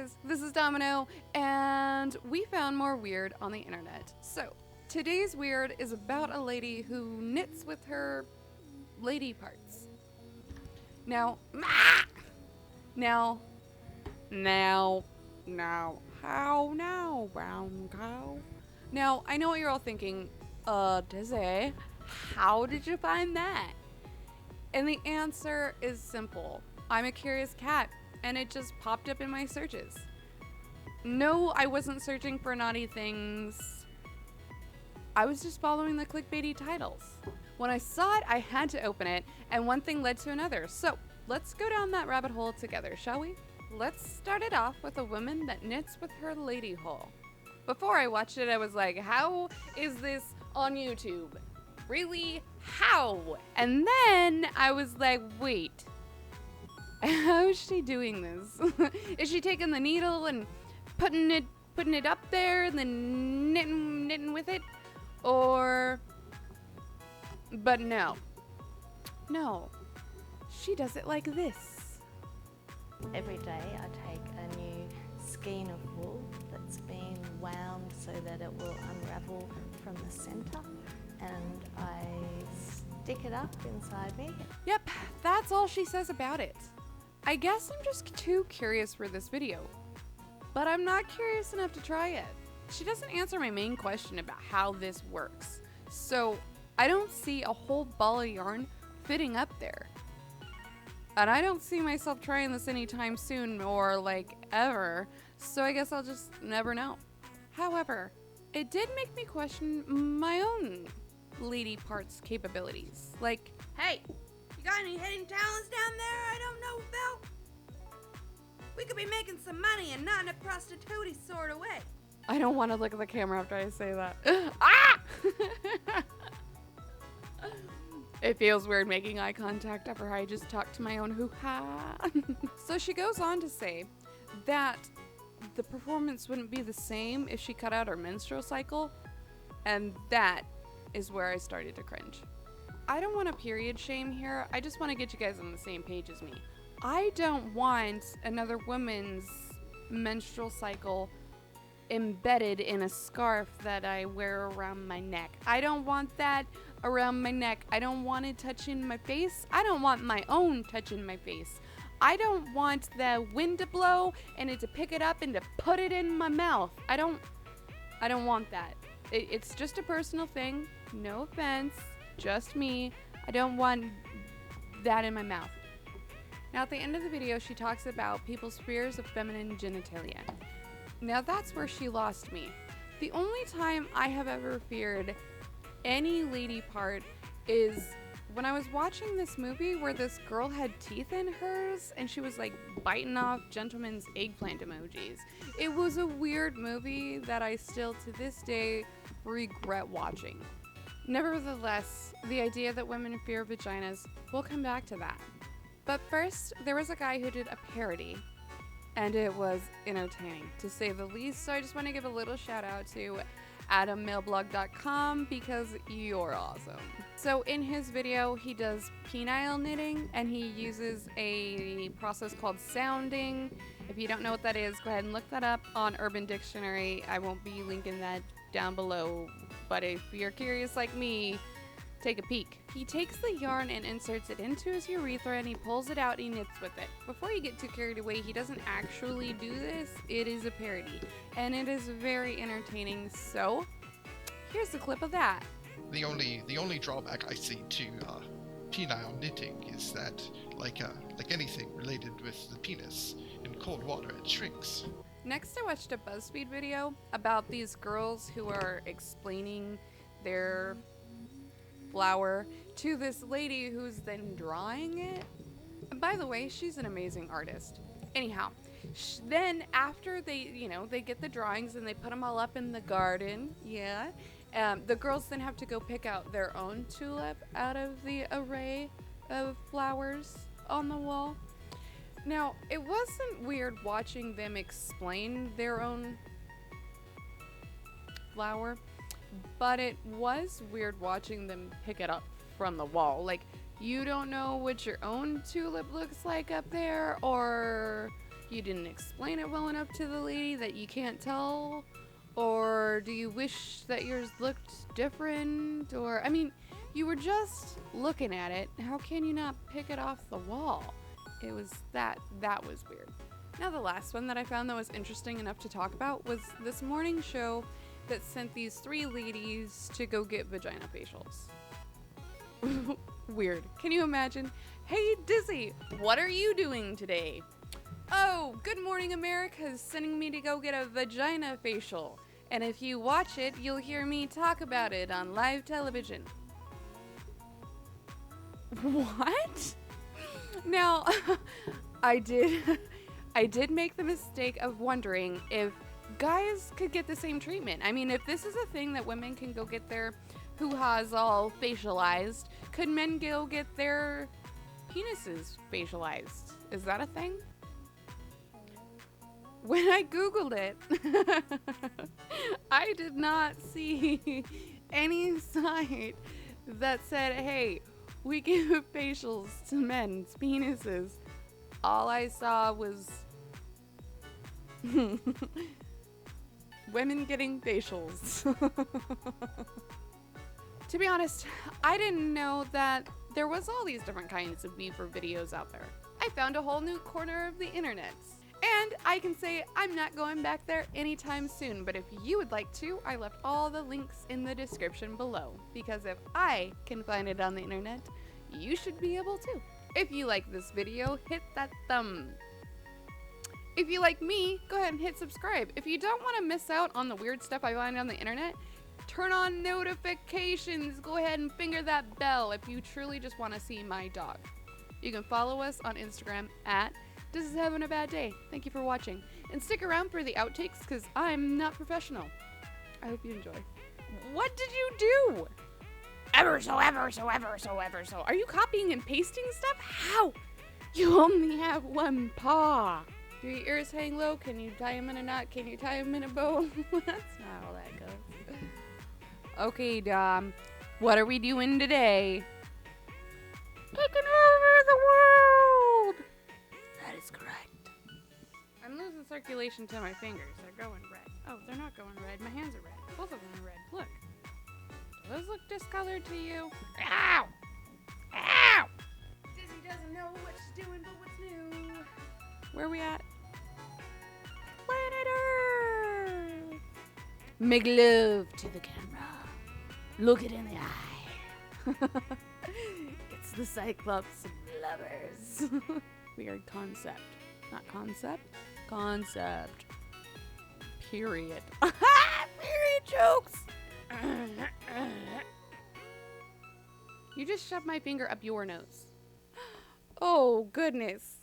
guys, this is Domino, and we found more weird on the internet. So, today's weird is about a lady who knits with her lady parts. Now, how now, brown cow? Now, I know what you're all thinking, Dizzy, how did you find that? And the answer is simple. I'm a curious cat, and it just popped up in my searches. No, I wasn't searching for naughty things. I was just following the clickbaity titles. When I saw it, I had to open it, and one thing led to another. So, let's go down that rabbit hole together, shall we? Let's start it off with a woman that knits with her lady hole. Before I watched it, I was like, how is this on YouTube? Really? How? And then I was like, wait, how is she doing this? Is she taking the needle and putting it up there and then knitting with it? Or, but no, she does it like this. Every day I take a new skein of wool that's been wound so that it will unravel from the centre, and I stick it up inside me. Yep, that's all she says about it. I guess I'm just too curious for this video, but I'm not curious enough to try it. She doesn't answer my main question about how this works, so I don't see a whole ball of yarn fitting up there. And I don't see myself trying this anytime soon or like ever, so I guess I'll just never know. However, it did make me question my own lady parts capabilities. Like, hey, you got any hidden talents down there I don't know about? We could be making some money and not in a prostitute sort of way. I don't want to look at the camera after I say that. Ah! It feels weird making eye contact after I just talked to my own hoo-ha. So she goes on to say that the performance wouldn't be the same if she cut out her menstrual cycle, and that is where I started to cringe. I don't want to period shame here, I just want to get you guys on the same page as me. I don't want another woman's menstrual cycle embedded in a scarf that I wear around my neck. I don't want that around my neck. I don't want it touching my face. I don't want my own touching my face. I don't want the wind to blow and it to pick it up and to put it in my mouth. I don't want that. It's just a personal thing. No offense. Just me. I don't want that in my mouth. Now at the end of the video, she talks about people's fears of feminine genitalia. Now that's where she lost me. The only time I have ever feared any lady part is when I was watching this movie where this girl had teeth in hers and she was like biting off gentlemen's eggplant emojis. It was a weird movie that I still to this day regret watching. Nevertheless, the idea that women fear vaginas, we'll come back to that. But first, there was a guy who did a parody, and it was entertaining, to say the least. So I just want to give a little shout out to AdamMailblog.com because you're awesome. So in his video, he does penile knitting, and he uses a process called sounding. If you don't know what that is, go ahead and look that up on Urban Dictionary. I won't be linking that down below, but if you're curious like me, take a peek. He takes the yarn and inserts it into his urethra and he pulls it out and he knits with it. Before you get too carried away, he doesn't actually do this. It is a parody and it is very entertaining. So here's a clip of that. The only drawback I see to penile knitting is that, like anything related with the penis, in cold water it shrinks. Next, I watched a BuzzFeed video about these girls who are explaining their flower to this lady who's then drawing it. And by the way, she's an amazing artist. Anyhow, then after they get the drawings and they put them all up in the garden, the girls then have to go pick out their own tulip out of the array of flowers on the wall. Now, it wasn't weird watching them explain their own flower, but it was weird watching them pick it up from the wall. Like, you don't know what your own tulip looks like up there, or you didn't explain it well enough to the lady that you can't tell? Or do you wish that yours looked different? Or, I mean, you were just looking at it. How can you not pick it off the wall? It was that was weird. Now the last one that I found that was interesting enough to talk about was this morning show that sent these 3 ladies to go get vagina facials. Weird. Can you imagine? Hey Dizzy, what are you doing today? Oh, Good Morning America is sending me to go get a vagina facial. And if you watch it, you'll hear me talk about it on live television. What? Now, I did make the mistake of wondering if guys could get the same treatment. I mean, if this is a thing that women can go get their hoo-has all facialized, could men go get their penises facialized? Is that a thing? When I Googled it, I did not see any site that said, hey, we give facials to men's penises. All I saw was women getting facials. To be honest, I didn't know that there was all these different kinds of beaver videos out there. I found a whole new corner of the internet. And I can say I'm not going back there anytime soon, but if you would like to, I left all the links in the description below, because if I can find it on the internet, you should be able to. If you like this video, hit that thumb. If you like me, go ahead and hit subscribe. If you don't want to miss out on the weird stuff I find on the internet, turn on notifications. Go ahead and finger that bell if you truly just want to see my dog. You can follow us on Instagram at This Is Having a Bad Day. Thank you for watching. And stick around for the outtakes because I'm not professional. I hope you enjoy. What did you do? Ever so. Are you copying and pasting stuff? How? You only have one paw. Do your ears hang low? Can you tie them in a knot? Can you tie them in a bow? That's not how that goes. Okay, Dom. What are we doing today? Taking over the world! That is correct. I'm losing circulation to my fingers. They're going red. Oh, they're not going red. My hands are red. Both of them are red. Look. Do those look discolored to you? Ow! Ow! Disney doesn't know what she's doing, but what's new? Where are we at? Planet Earth! Make love to the camera. Look it in the eye. It's the Cyclops lovers. Weird concept. Not concept? Concept. Period. Period jokes! You just shoved my finger up your nose. Oh, goodness.